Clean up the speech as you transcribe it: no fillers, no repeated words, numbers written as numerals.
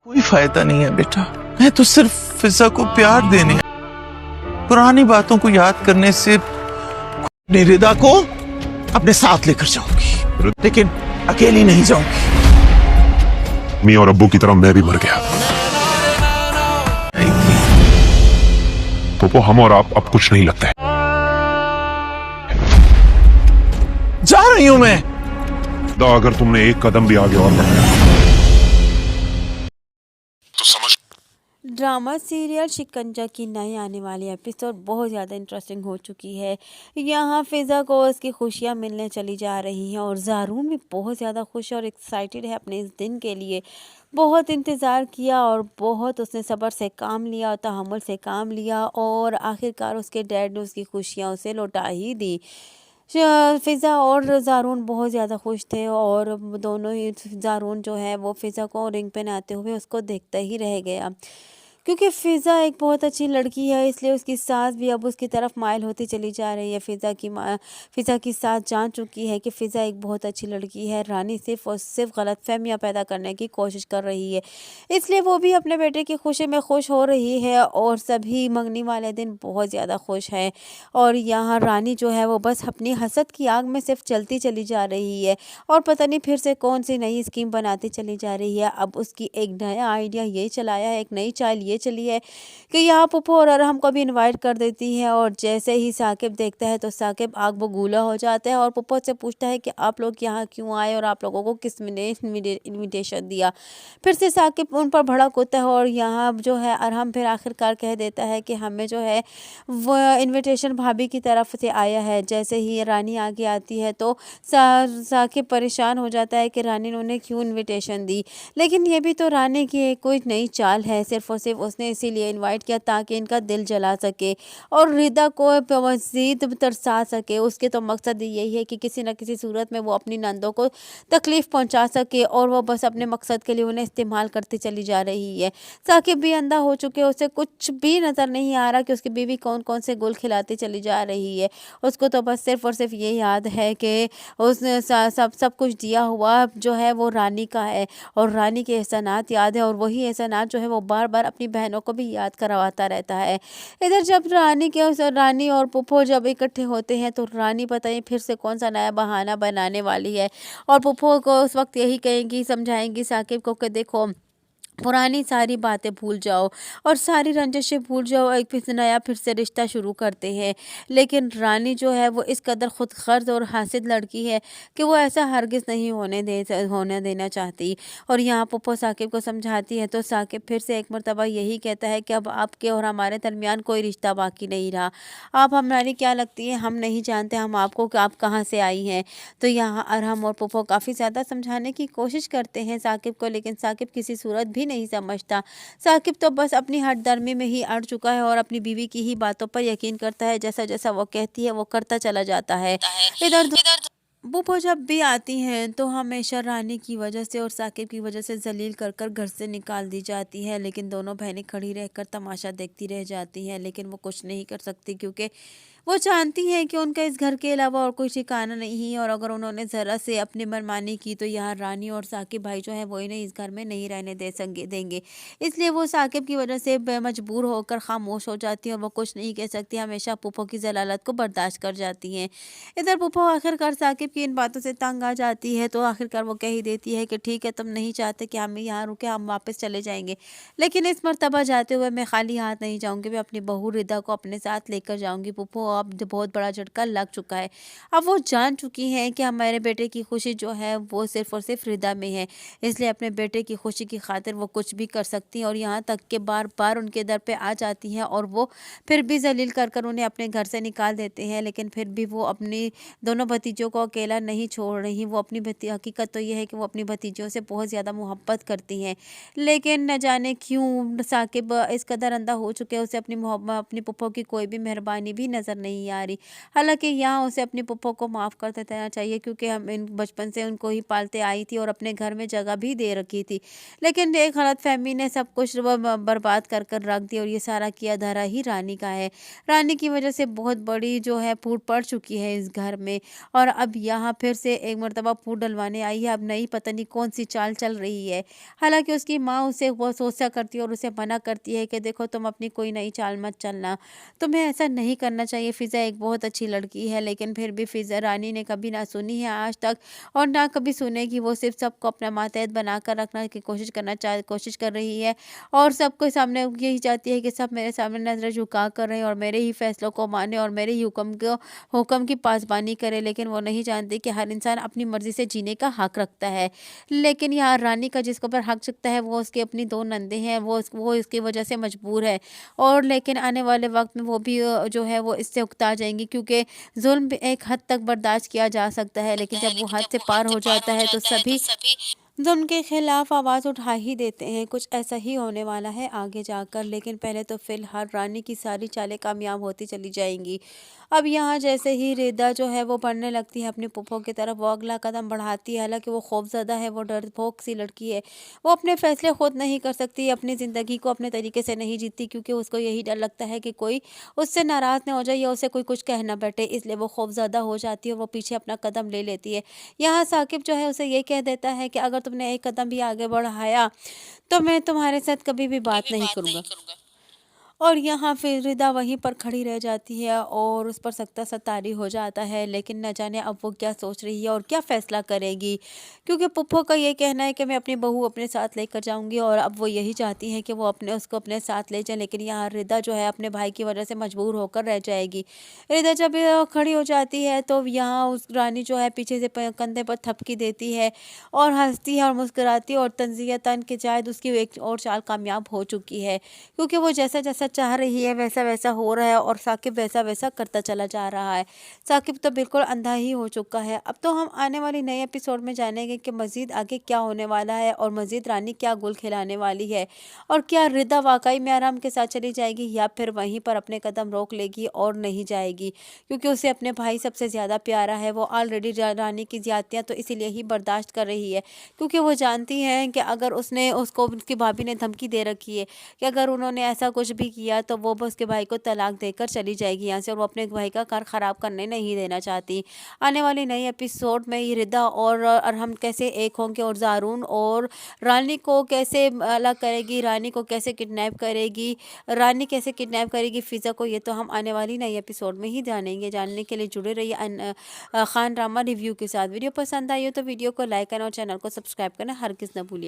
कोई फायदा नहीं है बेटा। मैं तो सिर्फ फिजा को प्यार देने, पुरानी बातों को याद करने से अपनी रिदा को अपने साथ लेकर जाऊंगी, लेकिन अकेली नहीं जाऊंगी। मियां और अब्बू की तरह मैं भी मर गया। पोपो, हम और आप अब कुछ नहीं लगता है। जा रही हूं मैं। अगर तुमने एक कदम भी आगे और बढ़ाया तो समझ। ड्रामा सीरियल शिकंजा की नई आने वाली एपिसोड बहुत ज़्यादा इंटरेस्टिंग हो चुकी है। यहाँ फ़िज़ा को उसकी खुशियाँ मिलने चली जा रही हैं और ज़ारून भी बहुत ज़्यादा खुश और एक्साइटेड है अपने इस दिन के लिए। बहुत इंतज़ार किया और बहुत उसने सब्र से काम लिया और तहम्मुल से काम लिया और आखिरकार उसके डैड ने उसकी खुशियाँ उसे लौटा ही दी। फ़िज़ा और ज़ारून बहुत ज़्यादा खुश थे और दोनों ही, ज़ारून जो है वो फ़िज़ा को रिंग पहनाते हुए उसको देखता ही रह गया, क्योंकि फ़िज़ा एक बहुत अच्छी लड़की है, इसलिए उसकी सास भी अब उसकी तरफ माइल होती चली जा रही है। फ़िज़ा की सास जान चुकी है कि फ़िज़ा एक बहुत अच्छी लड़की है। रानी सिर्फ़ और सिर्फ गलतफ़हमियाँ पैदा करने की कोशिश कर रही है, इसलिए वो भी अपने बेटे की खुशी में खुश हो रही है और सभी मंगनी वाले दिन बहुत ज़्यादा खुश हैं। और यहाँ रानी जो है वो बस अपनी हसद की आग में सिर्फ जलती चली जा रही है और पता नहीं फिर से कौन सी नई स्कीम बनाती चली जा रही है। अब उसकी एक नया आइडिया ये चलाया है, एक नई चाल ये चली है कि यहाँ पुप्पो और अरहम को भी इनवाइट कर देती है और जैसे ही साकिब देखता है तो साकिब आग बबूला हो जाता है और पुप्पो से पूछता है कि आप लोग यहाँ क्यों आए और आप लोगों को किसने इनविटेशन दिया। फिर से साकिब उन पर भड़क होता है और यहाँ जो है अरहम फिर आखिरकार कह देता है कि हमें जो है वो इनविटेशन भाभी की तरफ से आया है। जैसे ही रानी आगे आती है तो साकिब परेशान हो जाता है कि रानी ने उन्हें क्यों इनविटेशन दी, लेकिन ये भी तो रानी की एक कोई नई चाल है। सिर्फ और सिर्फ उसने इसीलिए इनवाइट किया ताकि इनका दिल जला सके और रिदा को मज़ीद तरसा सके। उसके तो मकसद यही है कि किसी न किसी सूरत में वो अपनी नंदों को तकलीफ़ पहुंचा सके और वो बस अपने मकसद के लिए उन्हें इस्तेमाल करती चली जा रही है। साकिब भी अंधा हो चुके, उसे कुछ भी नज़र नहीं आ रहा कि उसकी बीवी कौन कौन से गुल खिलाती चली जा रही है। उसको तो बस सिर्फ और सिर्फ ये याद है कि उसने सब कुछ दिया हुआ जो है वो रानी का है और रानी के एहसानात याद है और वही एहसानात जो है वो बार बार अपनी बहनों को भी याद करवाता रहता है। इधर जब रानी और पुप्पो जब इकट्ठे होते हैं तो रानी पता नहीं फिर से कौन सा नया बहाना बनाने वाली है और पुप्पो को उस वक्त यही कहेंगी, समझाएंगी साकिब को कि देखो पुरानी सारी बातें भूल जाओ और सारी रंजिशें भूल जाओ, एक फिर से नया फिर से रिश्ता शुरू करते हैं। लेकिन रानी जो है वो इस कदर खुद गर्ज और हासिद लड़की है कि वो ऐसा हरगिज़ नहीं होने देना चाहती। और यहाँ पुप्पो साकिब को समझाती है तो साकिब फिर से एक मरतबा यही कहता है कि अब आपके और हमारे दरमियान कोई रिश्ता बाकी नहीं रहा। आप हमारी क्या लगती है हम नहीं जानते हम आपको कि आप कहाँ से आई हैं। तो यहाँ अरहम और पुप्पो काफ़ी ज़्यादा समझाने की कोशिश करते हैं साकिब को, लेकिन साकिब किसी सूरत भी नहीं समझता। साकिब तो बस अपनी हठधर्मी में ही अड़ चुका है और अपनी बीवी की ही बातों पर यकीन करता है, जैसा जैसा वो कहती है वो करता चला जाता है। इधर बुपो जब भी आती हैं तो हमेशा रानी की वजह से और साकिब की वजह से जलील कर कर घर से निकाल दी जाती है, लेकिन दोनों बहनें खड़ी रहकर तमाशा देखती रह जाती हैं। लेकिन वो कुछ नहीं कर सकती क्योंकि वो जानती हैं कि उनका इस घर के अलावा और कोई ठिकाना नहीं है और अगर उन्होंने ज़रा से अपनी मनमानी की तो यहाँ रानी और साकिब भाई जो है वो इन्हें इस घर में नहीं रहने देंगे। इसलिए वो साकिब की वजह से मजबूर होकर खामोश हो जाती हैं और वो कुछ नहीं कह सकती, हमेशा पुप्पो की जलालत को बर्दाश्त कर जाती हैं। इधर पुप्पो आखिरकार साकिब की इन बातों से तंग आ जाती है तो आखिरकार वो कह ही देती है कि ठीक है तुम नहीं चाहते कि हम यहाँ रुके, हम वापस चले जाएंगे, लेकिन इस मर्तबा जाते हुए मैं खाली हाथ नहीं जाऊंगी, मैं अपनी बहू रिदा को अपने साथ लेकर जाऊंगी। पुप्पो अब बहुत बड़ा झटका लग चुका है। अब वो जान चुकी हैं कि हमारे बेटे की खुशी जो है वो सिर्फ और सिर्फ रिदा में है, इसलिए अपने बेटे की खुशी की खातिर वो कुछ भी कर सकती हैं और यहाँ तक के बार बार उनके दर पे आ जाती हैं और वो फिर भी जलील कर कर उन्हें अपने घर से निकाल देते हैं। लेकिन फिर भी वो अपनी दोनों भतीजों को अकेला नहीं छोड़ रही। वो अपनी हकीकत तो ये है कि वो अपनी भतीजों से बहुत ज़्यादा मोहब्बत करती हैं, लेकिन न जाने क्यों साकिब इस कदर अंधा हो चुके हैं, उसे अपनी पुप्पो की कोई भी मेहरबानी भी नज़र नहीं आ रही। हालाँकि यहाँ उसे अपनी पुप्पो को माफ़ कर देना चाहिए, क्योंकि हम इन बचपन से उनको ही पालते आई थी और अपने घर में जगह भी दे रखी थी। लेकिन एक गलतफ़हमी ने सब कुछ बर्बाद कर रख दिया, और ये सारा किया धरा ही रानी का है। रानी की वज़ह से बहुत बड़ी जो है फूट पड़ चुकी है इस घर में, और अब यहाँ फिर से एक मर्तबा फूट डलवाने आई है। अब नई पता नहीं कौन-सी चाल चल रही है। हालाँकि उसकी माँ उसे बहुत सोचा करती है और उसे मना करती है कि देखो, तुम अपनी कोई नई चाल मत चलना, तुम्हें ऐसा नहीं करना चाहिए। फ़िज़ा एक बहुत अच्छी लड़की है, लेकिन फिर भी फ़िज़ा रानी ने कभी ना सुनी है आज तक, और ना कभी सुनेगी। वो सिर्फ़ सबको अपना मातहत बनाकर रखना की कोशिश कर रही है, और सबके सामने यही चाहती है कि सब मेरे सामने नज़रें झुका कर रहें और मेरे ही फ़ैसलों को माने और मेरे ही हुक्म की पासबानी करे। लेकिन वो नहीं जानती कि हर इंसान अपनी मर्ज़ी से जीने का हक रखता है। लेकिन यहाँ रानी का जिसके ऊपर हक चुकता है, वो उसकी अपनी 2 नंदे हैं, वो इसकी वजह से मजबूर है। और लेकिन आने वाले वक़्त में वो भी जो है वो इससे उकता जाएँगी, क्योंकि ज़ुल्म भी एक हद तक बर्दाश्त किया जा सकता है, लेकिन जब वो हद से पार हो जाता है तो सभी ज़ुल्म के खिलाफ आवाज़ उठा ही देते हैं। कुछ ऐसा ही होने वाला है आगे जाकर, लेकिन पहले तो फ़िलहाल रानी की सारी चालें कामयाब होती चली जाएँगी। अब यहाँ जैसे ही रिदा जो है वो बढ़ने लगती है अपनी पुप्पो की तरफ, वो अगला कदम बढ़ाती है। हालाँकि वो खौफ़ज़दा है, वो डरपोक सी लड़की है। वो अपने फ़ैसले खुद नहीं कर सकती, अपनी ज़िंदगी को अपने तरीके से नहीं जीती, क्योंकि उसको यही डर लगता है कि कोई उससे नाराज़ ना हो जाए या उसे कोई कुछ कह ना बैठे, इसलिए वो खौफ़ज़दा हो जाती है और वो पीछे अपना कदम ले लेती है। यहाँ साकिब जो है उसे ये कह देता है कि अगर तुमने एक कदम भी आगे बढ़ाया, तो मैं तुम्हारे साथ कभी भी बात नहीं करूँगा। और यहाँ फिर रिदा वहीं पर खड़ी रह जाती है और उस पर सख्ता-सा तारी हो जाता है, लेकिन न जाने अब वो क्या सोच रही है और क्या फ़ैसला करेगी। क्योंकि पुप्पो का ये कहना है कि मैं अपनी बहू अपने साथ लेकर जाऊँगी, और अब वो यही चाहती है कि वो उसको अपने साथ ले जाए, लेकिन यहाँ रिदा जो है अपने भाई की वजह से मजबूर होकर रह जाएगी। रिदा जब खड़ी हो जाती है, तो यहाँ उस रानी जो है पीछे से कंधे पर थपकी देती है और हँसती है और मुस्कुराती है, और तंज़ियतन के शायद उसकी एक और चाल कामयाब हो चुकी है, क्योंकि वो जैसा-जैसा चाह रही है वैसा-वैसा हो रहा है और साकिब वैसा-वैसा करता चला जा रहा है। साकिब तो बिल्कुल अंधा ही हो चुका है। अब तो हम आने वाली नए एपिसोड में जानेंगे कि मज़ीद आगे क्या होने वाला है और मज़ीद रानी क्या गुल खिलाने वाली है, और क्या रिदा वाक़ई में आराम के साथ चली जाएगी या फिर वहीं पर अपने कदम रोक लेगी और नहीं जाएगी, क्योंकि उसे अपने भाई सबसे ज़्यादा प्यारा है। वो ऑलरेडी रानी की ज़्यादतियाँ तो इसीलिए ही बर्दाश्त कर रही है, क्योंकि वो जानती हैं कि अगर उसको उसकी भाभी ने धमकी दे रखी है कि अगर उन्होंने ऐसा कुछ भी किया तो वो बस उसके भाई को तलाक देकर चली जाएगी यहाँ से, और वो अपने भाई का घर ख़राब करने नहीं देना चाहती। आने वाली नई एपिसोड में ये रिदा और अरहम कैसे एक होंगे, और ज़ारून और रानी को कैसे अलग करेगी, रानी को कैसे किडनैप करेगी, रानी कैसे किडनैप करेगी फ़िज़ा को, ये तो हम आने वाली नई एपिसोड में ही जानेंगे। जानने के लिए जुड़े रहिए खान ड्रामा रिव्यू के साथ। वीडियो पसंद आई हो तो वीडियो को लाइक करना और चैनल को सब्सक्राइब करना हरगिज़ ना भूलिए।